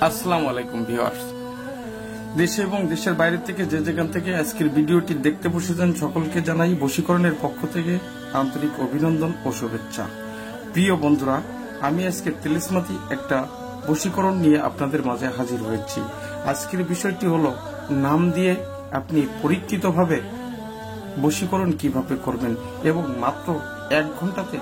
আসসালামু আলাইকুম ভিউয়ার্স, দেশে এবং দেশের বাইরে থেকে যে যেখান থেকে আজকের ভিডিওটি দেখতে বসেছেন সকলকে জানাই বশীকরণের পক্ষ থেকে আন্তরিক অভিনন্দন ও শুভেচ্ছা। প্রিয় বন্ধুরা, আমি আজকে তেলিসমাতি একটা বশীকরণ নিয়ে আপনাদের মাঝে হাজির হয়েছি। আজকের বিষয়টি হলো নাম দিয়ে আপনি পরীক্ষিতভাবে বশীকরণ কিভাবে করবেন এবং মাত্র 1 ঘন্টাতে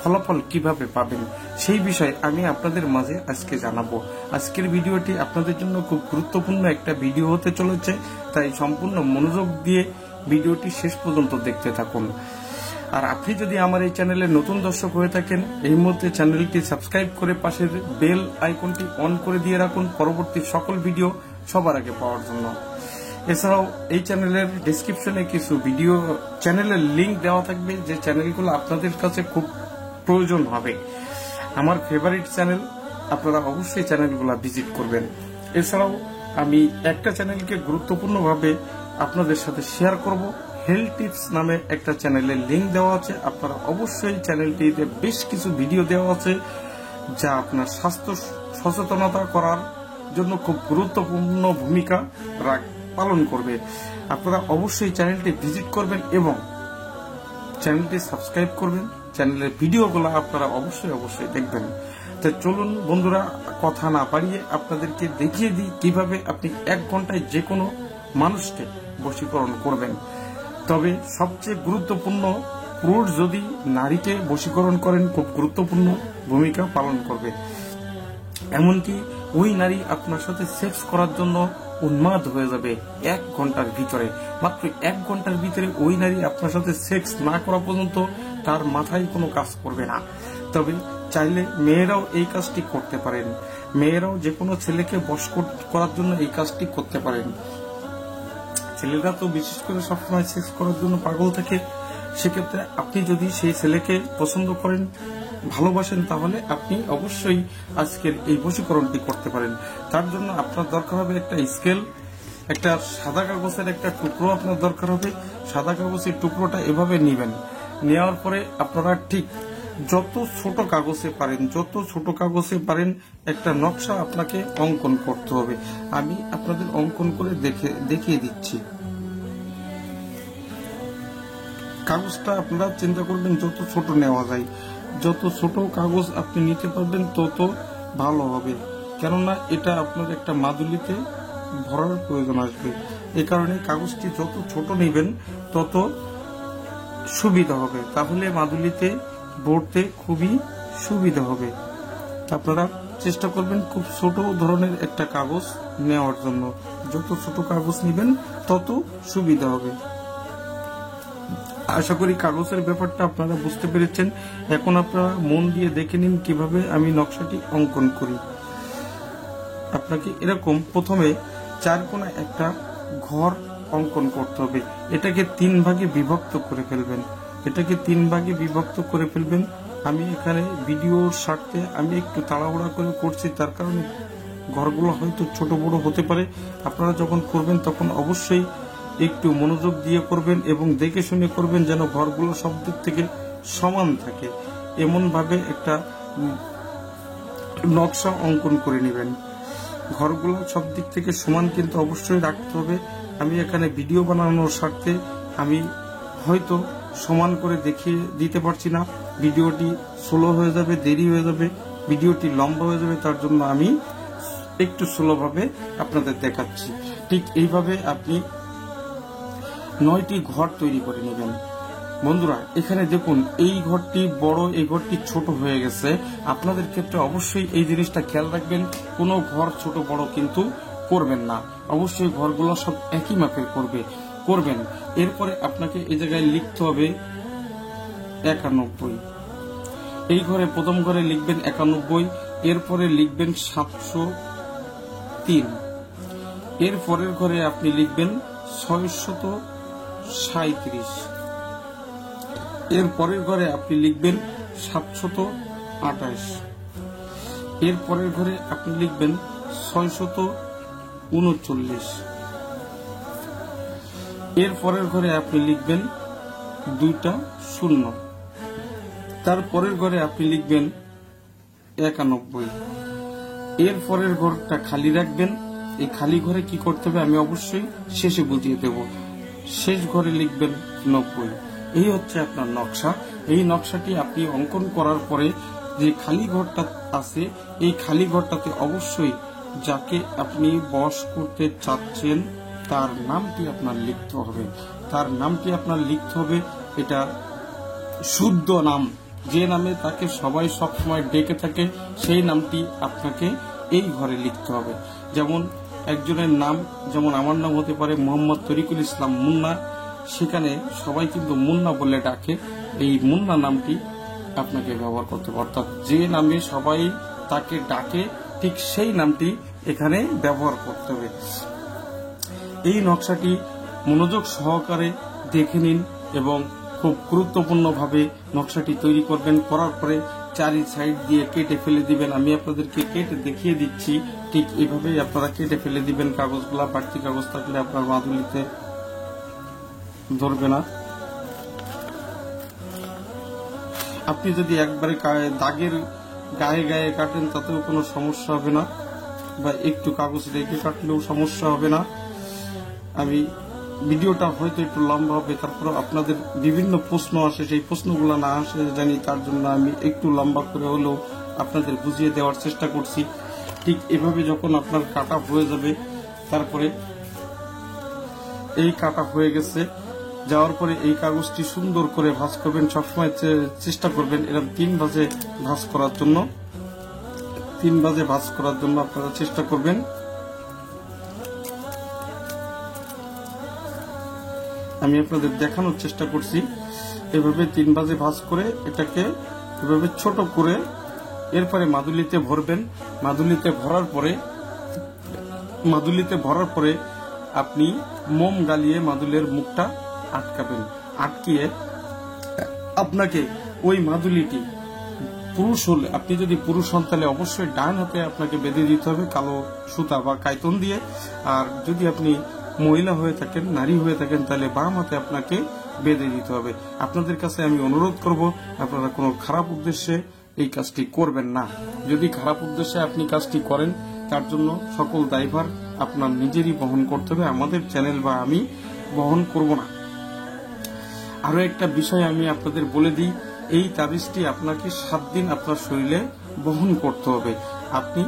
ফলাফল কিভাবে পাবেন সেই বিষয়ে আমি আপনাদের মাঝে আজকে জানাবো। আজকের ভিডিওটি আপনাদের জন্য খুব গুরুত্বপূর্ণ একটা ভিডিও হতে চলেছে, তাই সম্পূর্ণ মনোযোগ দিয়ে ভিডিওটি শেষ পর্যন্ত দেখতে থাকুন। আর আপনি যদি আমার এই চ্যানেলে নতুন দর্শক হয়ে থাকেন, এই মুহূর্তে চ্যানেলটি সাবস্ক্রাইব করে পাশের বেল আইকনটি অন করে দিয়ে রাখুন পরবর্তী সকল ভিডিও সবার আগে পাওয়ার জন্য। এছাড়াও এই চ্যানেলের ডেসক্রিপশনে কিছু ভিডিও চ্যানেলের লিংক দেওয়া থাকবে, যে চ্যানেলগুলো আপনাদের কাছে খুব প্রয়োজন হবে। আমার ফেভারিট চ্যানেল, আপনারা অবশ্যই চ্যানেলগুলো ভিজিট করবেন। এছাড়াও আমি একটা চ্যানেলকে গুরুত্বপূর্ণভাবে আপনাদের সাথে শেয়ার করব। হেলথ টিপস নামে একটা চ্যানেলের লিংক দেওয়া আছে, আপনারা অবশ্যই চ্যানেলটিতে বেশ কিছু ভিডিও দেওয়া আছে যা আপনার স্বাস্থ্য সচেতনতা করার জন্য খুব গুরুত্বপূর্ণ ভূমিকা পালন করবে। আপনারা অবশ্যই চ্যানেলটি ভিজিট করবেন এবং চ্যানেলটি সাবস্ক্রাইব করবেন। চ্যানেলের ভিডিওগুলো আপনারা অবশ্যই দেখবেন। তো চলুন বন্ধুরা, কথা না বাড়িয়ে আপনাদেরকে দেখিয়ে দিই কিভাবে আপনি 1 ঘন্টায় যে কোনো মানুষকে বশীকরণ করবেন। তবে সবচেয়ে গুরুত্বপূর্ণ, পুরুষ যদি নারীকে বশীকরণ করেন খুব গুরুত্বপূর্ণ ভূমিকা পালন করবে। এমনকি ওই নারী আপনার সাথে সেক্স করার জন্য উন্মাদ হয়ে যাবে 1 ঘন্টার ভিতরে। মাত্র 1 ঘন্টার ভিতরে ওই নারী আপনার সাথে সেক্স না করা পর্যন্ত তার মাথায় কোনো কাজ করবে না। তবে চাইলে মেয়েরাও এই কাজটি করতে পারেন। মেয়েরাও যে কোনো ছেলেকে বশ করার জন্য এই কাজটি করতে পারেন। ছেলেরা তো বিশেষ করে সবসময় সেক্স করার জন্য পাগল থাকে। সেক্ষেত্রে আপনি যদি সেই ছেলেকে পছন্দ করেন, ভালোবাসেন, তাহলে আপনি অবশ্যই আজকের এই বশীকরণটি করতে পারেন। তার জন্য আপনার দরকার হবে একটা স্কেল, একটা সাদা কাগজের একটা টুকরো আপনার দরকার হবে। সাদা কাগজের টুকরোটা এভাবে নিবেন। নেওয়ার পরে আপনারা ঠিক যত ছোট কাগজে পারেন একটা নকশা আপনাকে অঙ্কন করতে হবে। আমি আপনাদের অঙ্কন করে দেখিয়ে দিচ্ছি। কাগজটা আপনারা চিন্তা করবেন যত ছোট নেওয়া যায়, যত ছোট কাগজ আপনি নিতে পারবেন তত ভালো হবে। কেননা এটা আপনার একটা মাদুলিতে ভরার প্রয়োজন আসবে। এ কারণে কাগজটি যত ছোট নেবেন তত সুবিধা হবে, তাহলে মাদুলিতে ভরতে খুবই সুবিধা হবে। আপনারা চেষ্টা করবেন খুব ছোট ধরনের একটা কাগজ নেওয়ার জন্য। যত ছোট কাগজ নেবেন তত সুবিধা হবে। আশা করি কাগজের ব্যাপারটা আপনারা বুঝতে পেরেছেন। এখন আপনারা মন দিয়ে দেখে নিন কিভাবে আমি নকশাটি অঙ্কন করি। আপনাকে এরকম প্রথমে 4 কোণা একটা ঘর অঙ্কন করতে হবে। এটাকে 3 ভাগে বিভক্ত করে ফেলবেন। আমি এখানে ভিডিওর স্বার্থে আমি একটু তাড়াহুড়া করে করছি, তার কারণে ঘরগুলো হয়তো ছোট বড় হতে পারে। আপনারা যখন করবেন তখন অবশ্যই একটু মনোযোগ দিয়ে করবেন এবং দেখে শুনে করবেন, যেন ঘরগুলো সব দিক থেকে সমান থাকে। এমন ভাবে একটা নকশা অঙ্কন করে নেবেন। ঘরগুলো সব দিক থেকে সমান কিন্তু অবশ্যই রাখতে হবে। আমি এখানে ভিডিও বানানোর স্বার্থে আমি হয়তো সমান করে দেখিয়ে দিতে পারছি না। ভিডিওটি স্লো হয়ে যাবে, দেরি হয়ে যাবে, ভিডিওটি লম্বা হয়ে যাবে। তার জন্য আমি একটু স্লোভাবে আপনাদের দেখাচ্ছি। ঠিক এইভাবে আপনি 9টি ঘর তৈরি করে নেবেন। বন্ধুরা, এখানে দেখুন এই ঘরটি বড়, এই ঘরটি ছোট হয়ে গেছে। আপনাদের ক্ষেত্রে অবশ্যই এই জিনিসটা খেয়াল রাখবেন, কোনো ঘর ছোট বড় কিন্তু করবেন না। অবশ্যই ঘরগুলো সব একই মাপের করবেন। এরপরে আপনাকে এই জায়গায় লিখতে হবে 91। এই ঘরে প্রথম ঘরে লিখবেন 91, এরপরে লিখবেন 703, এর পরের ঘরে আপনি লিখবেন 637, এর পরের ঘরে আপনি লিখবেন 728, এর পরের ঘরে আপনি লিখবেন 639, এর পরের ঘরে আপনি লিখবেন 2টা 0, তার পরের ঘরে আপনি লিখবেন 91। এর পরের ঘরটা খালি রাখবেন। এই খালি ঘরে কি করতে হবে আমি অবশ্যই শেষে বুঝিয়ে দেব। শেষ ঘরে লিখবেন 90। এই হচ্ছে আপনার নকশা। এই নকশাটি আপনি অঙ্কন করার পরে যে খালি ঘরটা আছে, এই খালি ঘরটাতে অবশ্যই যাকে আপনি বশ করতে চাচ্ছেন তার নামটি আপনার লিখতে হবে। তার নামটি আপনার লিখতে হবে, এটা শুদ্ধ নাম, যে নামে তাকে সবাই সবসময় ডেকে থাকে সেই নামটি আপনাকে এই ঘরে লিখতে হবে। যেমন একজনের নাম, যেমন আমার নাম হতে পারে মোহাম্মদ তরিকুল ইসলাম মুন্না, সেখানে সবাই কিন্তু মুন্না বলে ডাকে, এই মুন্না নামটি আপনাকে ব্যবহার করতে হবে। অর্থাৎ যে নামে সবাই তাকে ডাকে ঠিক সেই নামটি এখানে ব্যবহার করতে হবে। এই নকশাটি মনোযোগ সহকারে দেখে নিন এবং খুব গুরুত্বপূর্ণভাবে নকশাটি তৈরি করবেন। করার পরে চারি সাইড দিয়ে কেটে ফেলে দিবেন। আমি আপনাদেরকে কেটে দেখিয়ে দিচ্ছি, ঠিক এইভাবেই আপনারা কেটে ফেলে দিবেন কাগজগুলা। বাড়তি কাগজ থাকলে আপনার মাদুলিতে ধরবে না। আপনি যদি একবারে দাগের গায়ে গায়ে কাটেন তাতেও কোনো সমস্যা হবে না, বা একটু কাগজ রেখে কাটলেও সমস্যা হবে না। আমি ভিডিওটা হয়তো একটু লম্বা হবে, তারপর আপনাদের বিভিন্ন প্রশ্ন আসে, সেই প্রশ্নগুলো না আসে জানি, তার জন্য আমি একটু লম্বা করে হলেও আপনাদের বুঝিয়ে দেওয়ার চেষ্টা করছি। ঠিক এভাবে যখন আপনার কাটা হয়ে যাবে, তারপরে এই কাটা হয়ে গেছে যাওয়ার পরে এই কাগজটি সুন্দর করে ভাঁজ করবেন। সবসময় চেষ্টা করবেন এরকম 3 ভাঁজে ভাঁজ করার জন্য। 3 ভাঁজে ভাঁজ করার জন্য আপনারা চেষ্টা করবেন। আমি আপনাদের দেখানোর চেষ্টা করছি। এভাবে 3 ভাঁজে ভাঁজ করে এটাকে এভাবে ছোট করে এরপরে মাদুলিতে ভরবেন। মাদুলিতে ভরার পরে আপনি মোম গালিয়ে মাদুলের মুখটা আটকাবেন। আটকিয়ে আপনাকে ওই মাদুলিটি পুরুষ হলে, আপনি যদি পুরুষ হন তাহলে অবশ্যই ডান হাতে আপনাকে বেঁধে দিতে হবে কালো সুতা বা কায়তন দিয়ে। আর যদি আপনি মহিলা হয়ে থাকেন, নারী হয়ে থাকেন, তাহলে বাম হাতে আপনাকে বেঁধে দিতে হবে। আপনাদের কাছে আমি অনুরোধ করব আপনারা কোনো খারাপ উদ্দেশ্যে এই কাজটি করবেন না। যদি খারাপ উদ্দেশ্যে আপনি কাজটি করেন তার জন্য সকল দায়ভার আপনার নিজেরই বহন করতে হবে, আমাদের চ্যানেল বা আমি বহন করব না। আরো একটা বিষয় আমি আপনাদের বলে দিই, এই তাবিজটি আপনাকে 7 দিন আপনার শরীরে বহন করতে হবে। আপনি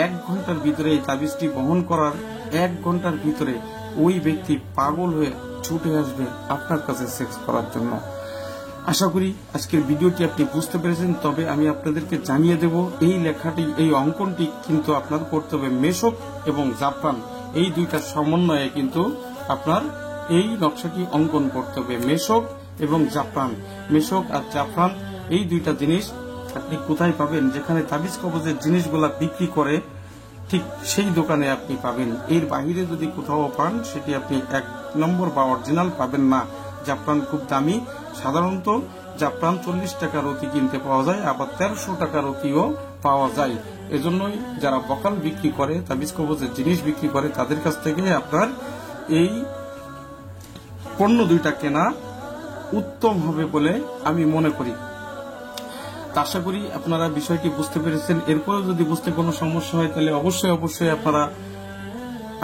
1 ঘন্টার ভিতরে এই তাবিজটি বহন করার 1 ঘন্টার ভিতরে ওই ব্যক্তি পাগল হয়ে ছুটে আসবে আপনার কাছে সেক্স করার জন্য। আশা করি আজকের ভিডিওটি আপনি বুঝতে পেরেছেন। তবে আমি আপনাদেরকে জানিয়ে দেব, এই লেখাটি, এই অঙ্কনটি কিন্তু আপনার করতে হবে মেশক এবং জাফরান, এই দুইটার সমন্বয়ে কিন্তু আপনার এই নকশাটি অঙ্কন করতে হবে। মেশক এবং জাফরান, মেশক আর জাফরান এই দুইটা জিনিস আপনি কোথায় পাবেন? যেখানে তাবিজ কবজের জিনিসগুলা বিক্রি করে ঠিক সেই দোকানে আপনি পাবেন। এর বাহিরে যদি কোথাও পান সেটি আপনি 1 নম্বর বা অরিজিনাল পাবেন না। জাফরান খুব দামি, সাধারণত জাফরান 40 টাকার অতি কিনতে পাওয়া যায়, আবার 1300 টাকার অতিও পাওয়া যায়। এজন্যই যারা বকাল বিক্রি করে, তাবিজ কবজের জিনিস বিক্রি করে, তাদের কাছ থেকে আপনার এই পণ্য দুইটা কেনা উত্তম হবে বলে আমি মনে করি। আশা করি আপনারা বিষয়টি বুঝতে পেরেছেন। এরপরেও যদি বুঝতে কোনো সমস্যা হয় তাহলে অবশ্যই আপনারা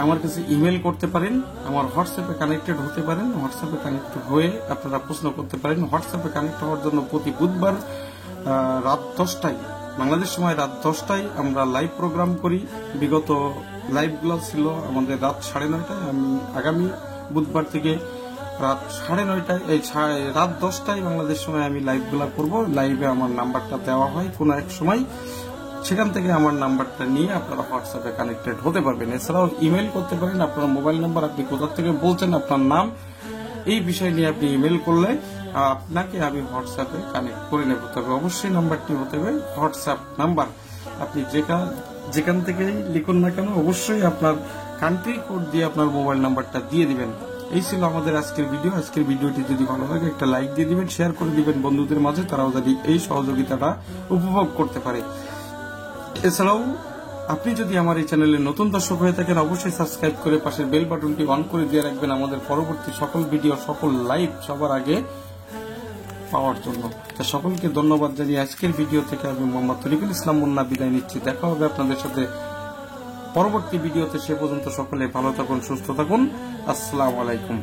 আমার কাছে ইমেল করতে পারেন, আমার হোয়াটসঅ্যাপে কানেক্টেড হতে পারেন। হোয়াটসঅ্যাপে কানেক্ট হয়ে আপনারা প্রশ্ন করতে পারেন। হোয়াটসঅ্যাপে কানেক্ট হওয়ার জন্য প্রতি বুধবার রাত 10টায়, বাংলাদেশ সময় রাত 10টায় আমরা লাইভ প্রোগ্রাম করি। বিগত লাইভগুলো ছিল আমাদের রাত 9:30টায়। আমি আগামী বুধবার থেকে রাত 9:30টায়, রাত 10টায় বাংলাদেশ সময় আমি লাইভগুলো করব। লাইভে আমার নাম্বারটা দেওয়া হয় কোনো এক সময়, সেখান থেকে আমার নাম্বারটা নিয়ে আপনারা হোয়াটসঅ্যাপে কানেক্টেড হতে পারবেন। এছাড়াও ইমেল করতে পারেন। আপনার মোবাইল নাম্বার, আপনি কোথা থেকে বলছেন, আপনার নাম, এই বিষয় নিয়ে আপনি ইমেল করলে আপনাকে আমি হোয়াটসঅ্যাপে কানেক্ট করে নেব। তবে অবশ্যই নাম্বারটি হতে হবে হোয়াটসঅ্যাপ নাম্বার। আপনি যেখান থেকে লিখুন না কেন অবশ্যই আপনার কান্ট্রি কোড দিয়ে আপনার মোবাইল নাম্বারটা দিয়ে দিবেন। এই ছিল আমাদের আজকের ভিডিও। আজকের ভিডিওটি যদি ভালো লাগে একটা লাইক দিয়ে দিবেন, শেয়ার করে দিবেন বন্ধুদের মাঝে, তারাও যদি এই সহযোগিতাটা উপভোগ করতে পারে। এছাড়াও আপনি যদি আমার এই চ্যানেলে নতুন দর্শক হয়ে থাকেন অবশ্যই সাবস্ক্রাইব করে পাশের বেল বাটনটি অন করে দিয়ে রাখবেন আমাদের পরবর্তী সকল ভিডিও, সকল লাইভ সবার আগে পাওয়ার জন্য। সকলকে ধন্যবাদ জানিয়ে আজকের ভিডিও থেকে আমি মোহাম্মদ তরিকুল ইসলাম মুন্না বিদায় নিচ্ছি। দেখা হবে আপনাদের সাথে পরবর্তী ভিডিওতে। সে পর্যন্ত সকলে ভালো থাকুন, সুস্থ থাকুন। আসসালামু আলাইকুম।